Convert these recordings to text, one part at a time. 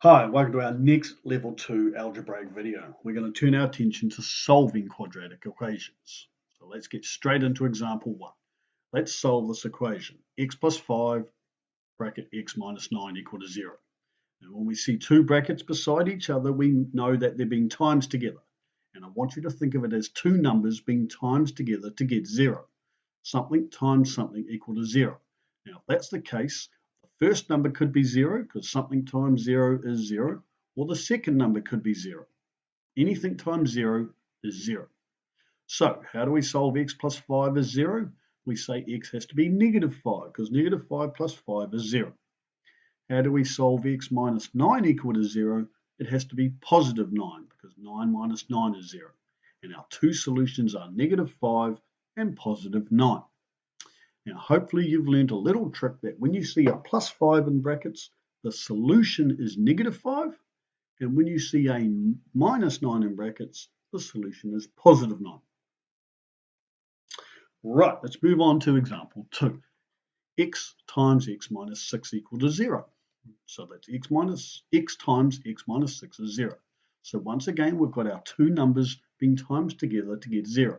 Hi, welcome to our next level 2 algebraic video. We're going to turn our attention to solving quadratic equations. So let's get straight into example 1. Let's solve this equation. X plus 5 bracket x minus 9 equal to 0. And when we see two brackets beside each other, we know that they're being times together. And I want you to think of it as two numbers being times together to get 0. Something times something equal to 0. Now, if that's the case, the first number could be 0 because something times 0 is 0, or the second number could be 0. Anything times 0 is 0. So, how do we solve x plus 5 is 0? We say x has to be negative 5 because negative 5 plus 5 is 0. How do we solve x minus 9 equal to 0? It has to be positive 9 because 9 minus 9 is 0. And our two solutions are negative 5 and positive 9. Now, hopefully you've learned a little trick that when you see a plus 5 in brackets, the solution is negative 5. And when you see a minus 9 in brackets, the solution is positive 9. Right, let's move on to example 2. X times x minus 6 equal to 0. So that's x times x minus 6 is 0. So once again, we've got our two numbers being times together to get 0.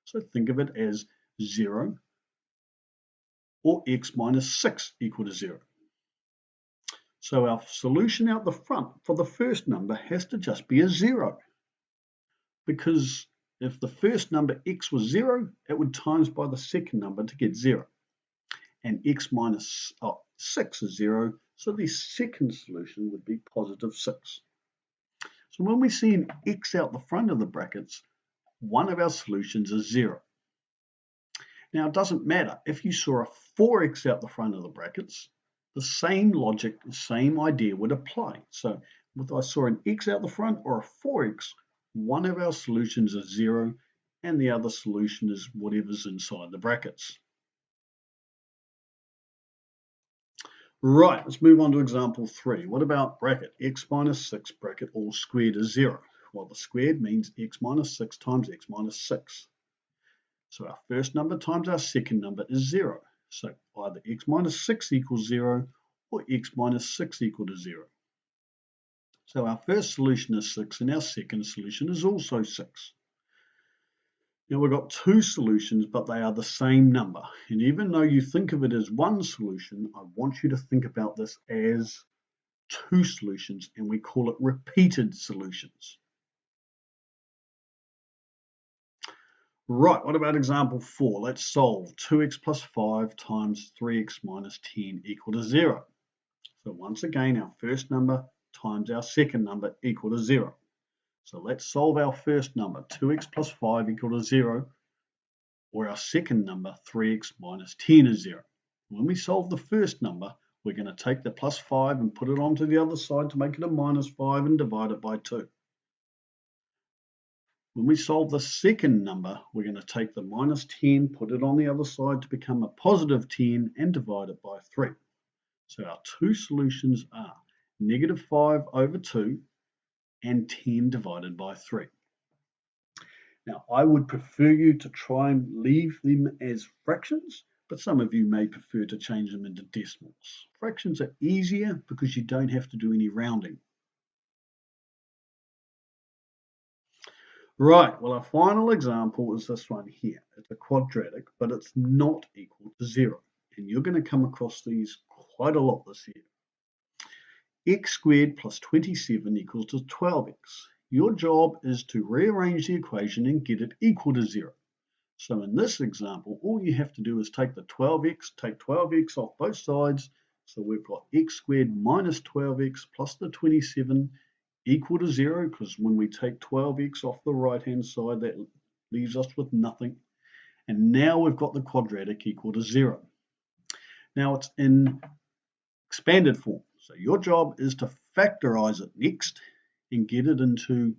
So think of it as 0 or x minus 6 equal to 0. So our solution out the front for the first number has to just be a 0. Because if the first number x was 0, it would times by the second number to get 0. And x minus 6 is 0, so the second solution would be positive 6. So when we see an x out the front of the brackets, one of our solutions is 0. Now, it doesn't matter. If you saw a 4x out the front of the brackets, the same logic, the same idea would apply. So if I saw an x out the front or a 4x, one of our solutions is 0, and the other solution is whatever's inside the brackets. Right, let's move on to example 3. What about bracket x minus 6 bracket all squared is 0? Well, the squared means x minus 6 times x minus 6. So our first number times our second number is 0. So either x minus 6 equals 0 or x minus 6 equal to 0. So our first solution is 6 and our second solution is also 6. Now we've got two solutions, but they are the same number. And even though you think of it as one solution, I want you to think about this as two solutions, and we call it repeated solutions. Right, what about example 4? Let's solve 2x plus 5 times 3x minus 10 equal to 0. So once again, our first number times our second number equal to 0. So let's solve our first number, 2x plus 5 equal to 0, or our second number, 3x minus 10 is 0. When we solve the first number, we're going to take the plus 5 and put it onto the other side to make it a minus 5 and divide it by 2. When we solve the second number, we're going to take the minus 10, put it on the other side to become a positive 10 and divide it by 3. So our two solutions are negative 5 over 2 and 10 divided by 3. Now, I would prefer you to try and leave them as fractions, but some of you may prefer to change them into decimals. Fractions are easier because you don't have to do any rounding. Right, well, our final example is this one here. It's a quadratic, but it's not equal to 0. And you're going to come across these quite a lot this year. X squared plus 27 equals to 12x. Your job is to rearrange the equation and get it equal to 0. So in this example, all you have to do is take the 12x, take 12x off both sides. So we've got x squared minus 12x plus the 27 equal to 0, because when we take 12x off the right-hand side, that leaves us with nothing. And now we've got the quadratic equal to 0. Now it's in expanded form. So your job is to factorize it next and get it into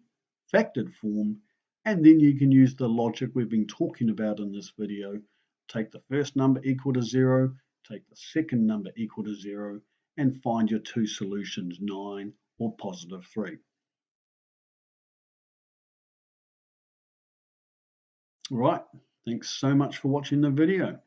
factored form. And then you can use the logic we've been talking about in this video. Take the first number equal to 0, take the second number equal to 0, and find your two solutions, 9 or positive 3. Right, thanks so much for watching the video.